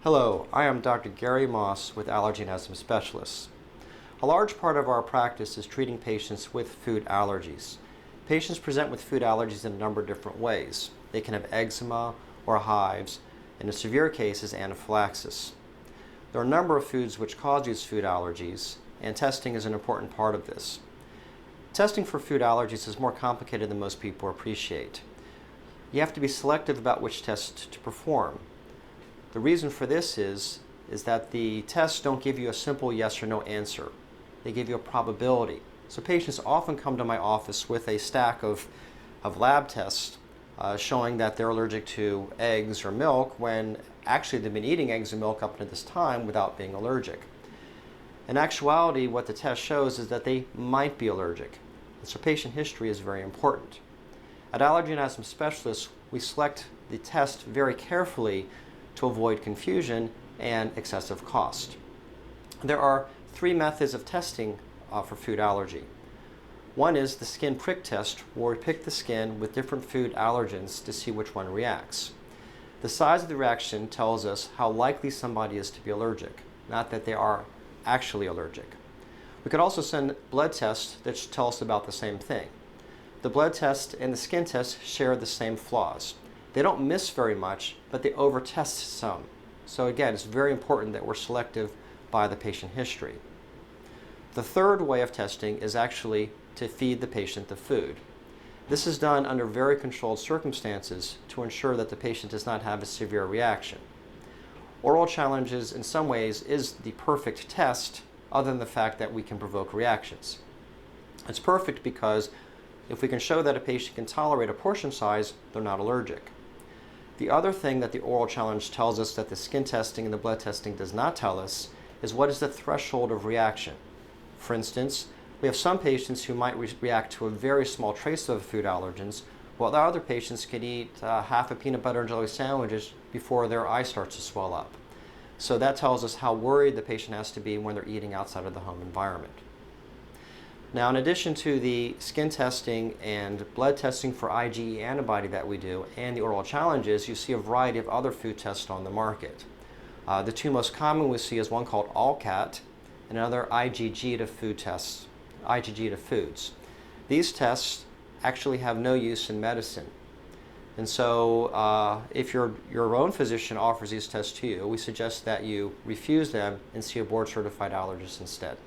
Hello, I am Dr. Gary Moss with Allergy and Asthma Specialists. A large part of our practice is treating patients with food allergies. Patients present with food allergies in a number of different ways. They can have eczema or hives, and in severe cases, anaphylaxis. There are a number of foods which cause these food allergies, and testing is an important part of this. Testing for food allergies is more complicated than most people appreciate. You have to be selective about which test to perform. The reason for this is that the tests don't give you a simple yes or no answer. They give you a probability. So patients often come to my office with a stack of lab tests showing that they're allergic to eggs or milk when actually they've been eating eggs and milk up to this time without being allergic. In actuality, what the test shows is that they might be allergic. And so patient history is very important. At Allergy and Asthma Specialists, we select the test very carefully to avoid confusion and excessive cost. There are three methods of testing for food allergy. One is the skin prick test, where we pick the skin with different food allergens to see which one reacts. The size of the reaction tells us how likely somebody is to be allergic, not that they are actually allergic. We could also send blood tests that tell us about the same thing. The blood test and the skin test share the same flaws. They don't miss very much, but they overtest some. So again, it's very important that we're selective by the patient history. The third way of testing is actually to feed the patient the food. This is done under very controlled circumstances to ensure that the patient does not have a severe reaction. Oral challenges in some ways is the perfect test, other than the fact that we can provoke reactions. It's perfect because if we can show that a patient can tolerate a portion size, they're not allergic. The other thing that the oral challenge tells us that the skin testing and the blood testing does not tell us is what is the threshold of reaction. For instance, we have some patients who might react to a very small trace of food allergens, while the other patients can eat half a peanut butter and jelly sandwiches before their eye starts to swell up. So that tells us how worried the patient has to be when they're eating outside of the home environment. Now, in addition to the skin testing and blood testing for IgE antibody that we do and the oral challenges, you see a variety of other food tests on the market. The two most common we see is one called ALCAT and another IgG to food tests, IgG to foods. These tests actually have no use in medicine. And so if your own physician offers these tests to you, we suggest that you refuse them and see a board-certified allergist instead.